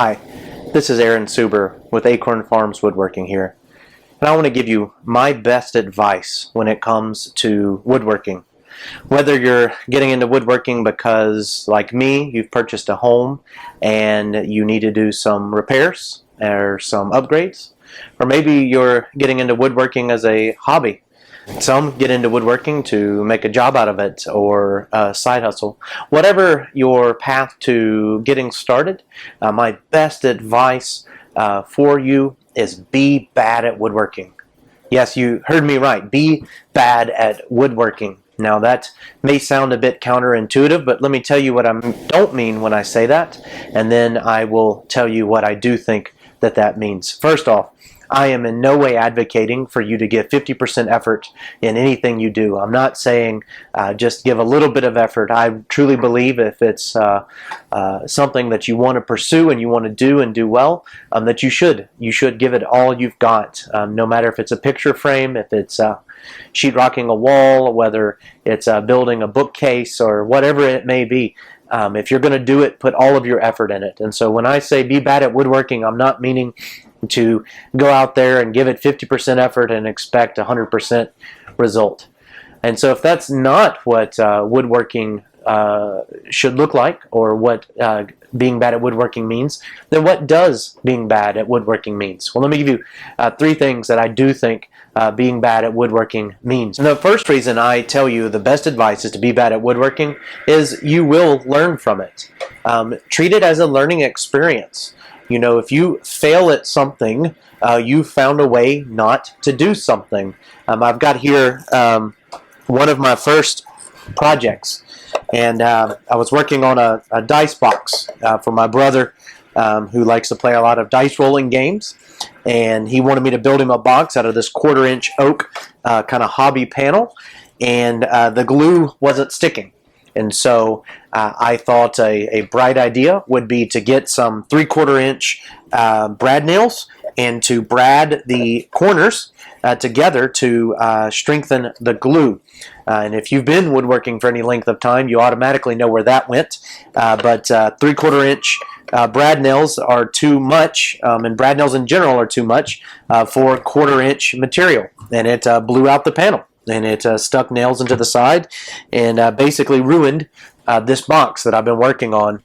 Hi, this is Aaron Suber with Acorn Farms Woodworking here, and I want to give you my best advice when it comes to woodworking. Whether you're getting into woodworking because, like me, you've purchased a home and you need to do some repairs or some upgrades, or maybe you're getting into woodworking as a hobby. Some get into woodworking to make a job out of it or a side hustle. Whatever your path to getting started, my best advice for you is be bad at woodworking. Yes, you heard me right. Be bad at woodworking. Now that may sound a bit counterintuitive, but let me tell you what I don't mean when I say that, and then I will tell you what I do think that means. First off, I am in no way advocating for you to give 50% effort in anything you do. I'm not saying just give a little bit of effort. I truly believe if it's something that you want to pursue and you want to do and do well, that you should give it all you've got. No matter if it's a picture frame, if it's sheetrocking a wall, whether it's building a bookcase or whatever it may be. If you're going to do it, put all of your effort in it. And so when I say be bad at woodworking, I'm not meaning to go out there and give it 50% effort and expect 100% result. And so if that's not what woodworking should look like, or what being bad at woodworking means, then what does being bad at woodworking means? Well, let me give you three things that I do think being bad at woodworking means. And the first reason I tell you the best advice is to be bad at woodworking is you will learn from it. Treat it as a learning experience. You know, if you fail at something, you found a way not to do something. I've got here one of my first projects, and I was working on a dice box for my brother who likes to play a lot of dice rolling games, and he wanted me to build him a box out of this 1/4-inch oak kind of hobby panel, and the glue wasn't sticking. And so I thought a bright idea would be to get some 3/4-inch brad nails and to brad the corners together to strengthen the glue. And if you've been woodworking for any length of time, you automatically know where that went. But 3/4-inch brad nails are too much, and brad nails in general are too much for 1/4-inch material. And it blew out the panel. And it stuck nails into the side and basically ruined this box that I've been working on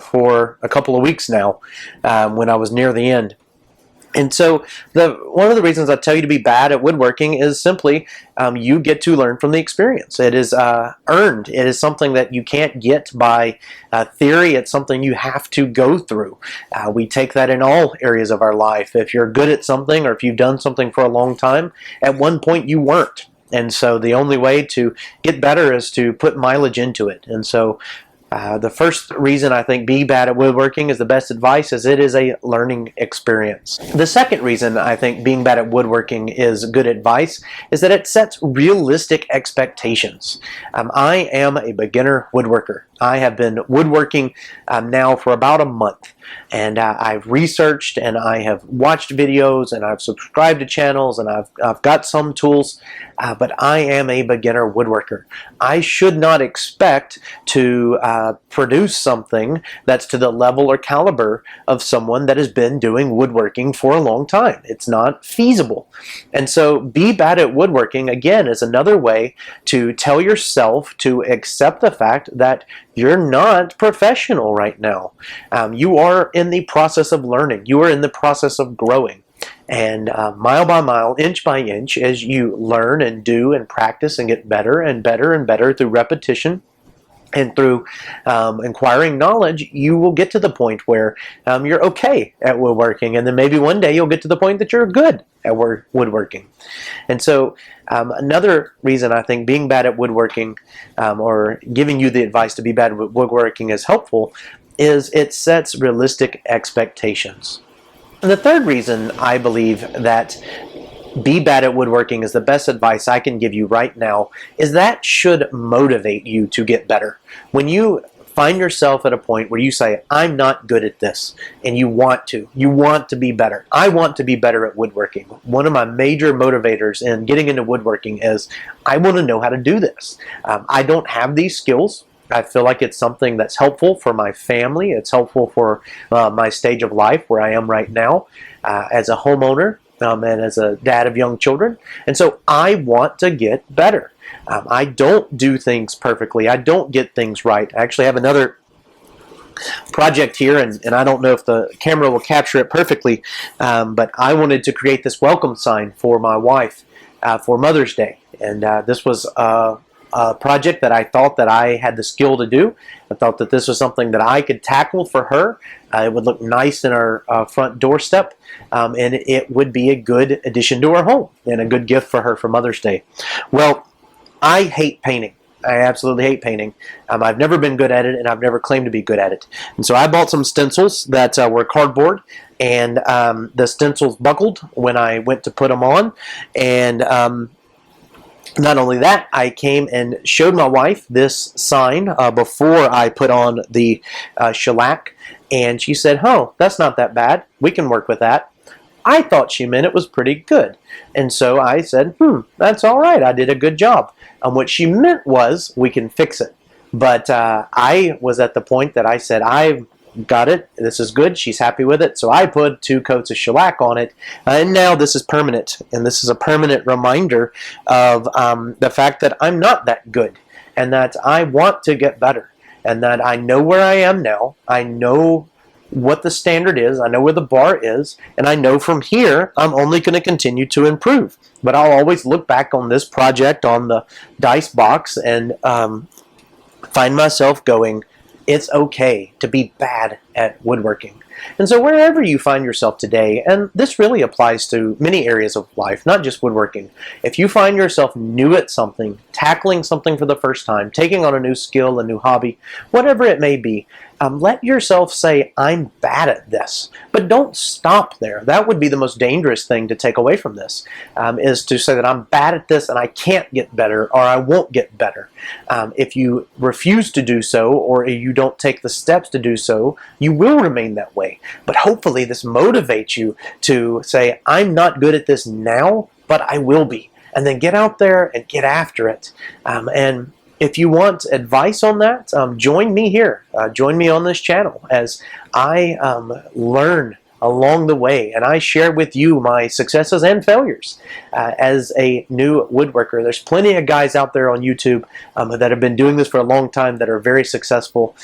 for a couple of weeks now when I was near the end. And so one of the reasons I tell you to be bad at woodworking is simply you get to learn from the experience. It is earned. It is something that you can't get by theory. It's something you have to go through. We take that in all areas of our life. If you're good at something, or if you've done something for a long time, at one point you weren't. And so the only way to get better is to put mileage into it. And so the first reason I think be bad at woodworking is the best advice is it is a learning experience. The second reason I think being bad at woodworking is good advice is that it sets realistic expectations. I am a beginner woodworker. I have been woodworking now for about a month. And I've researched and I have watched videos and I've subscribed to channels and I've got some tools, but I am a beginner woodworker. I should not expect to produce something that's to the level or caliber of someone that has been doing woodworking for a long time. It's not feasible. And so be bad at woodworking, again, is another way to tell yourself to accept the fact that you're not professional right now. You are in the process of learning. You are in the process of growing. And mile by mile, inch by inch, as you learn and do and practice and get better and better and better through repetition and through acquiring knowledge, you will get to the point where you're okay at woodworking. And then maybe one day you'll get to the point that you're good at woodworking. And so another reason I think being bad at woodworking or giving you the advice to be bad at woodworking is helpful is it sets realistic expectations. And the third reason I believe that be bad at woodworking is the best advice I can give you right now is that should motivate you to get better. When you find yourself at a point where you say, I'm not good at this, and you want to be better. I want to be better at woodworking. One of my major motivators in getting into woodworking is I want to know how to do this. I don't have these skills. I feel like it's something that's helpful for my family. It's helpful for my stage of life where I am right now as a homeowner and as a dad of young children. And so I want to get better. I don't do things perfectly. I don't get things right. I actually have another project here, and I don't know if the camera will capture it perfectly, but I wanted to create this welcome sign for my wife for Mother's Day. And this was a project that I thought that I had the skill to do. I thought that this was something that I could tackle for her. It would look nice in our front doorstep, and it would be a good addition to our home and a good gift for her for Mother's Day. Well, I hate painting. I absolutely hate painting. I've never been good at it, and I've never claimed to be good at it. And so I bought some stencils that were cardboard, and the stencils buckled when I went to put them on. And not only that, I came and showed my wife this sign before I put on the shellac, and she said, "Oh, that's not that bad. We can work with that." I thought she meant it was pretty good. And so I said, that's all right. I did a good job. What she meant was, we can fix it. But I was at the point that I said, I've got it. This is good. She's happy with it. So I put 2 coats of shellac on it. And now this is permanent. And this is a permanent reminder of the fact that I'm not that good. And that I want to get better. And that I know where I am now. I know what the standard is, I know where the bar is, and I know from here I'm only going to continue to improve. But I'll always look back on this project on the dice box and find myself going, it's okay to be bad at woodworking. And so wherever you find yourself today, and this really applies to many areas of life, not just woodworking, if you find yourself new at something, tackling something for the first time, taking on a new skill, a new hobby, whatever it may be, let yourself say, I'm bad at this. But don't stop there. That would be the most dangerous thing to take away from this, is to say that I'm bad at this and I can't get better, or I won't get better. If you refuse to do so, or you don't take the steps to do so, you will remain that way. But hopefully this motivates you to say, I'm not good at this now, but I will be. And then get out there and get after it. And if you want advice on that, join me here. Join me on this channel as I learn along the way, and I share with you my successes and failures as a new woodworker. There's plenty of guys out there on YouTube that have been doing this for a long time that are very successful,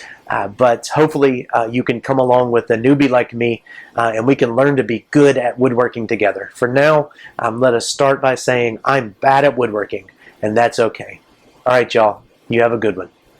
but hopefully you can come along with a newbie like me, and we can learn to be good at woodworking together. For now, let us start by saying I'm bad at woodworking, and that's okay. All right, y'all. You have a good one.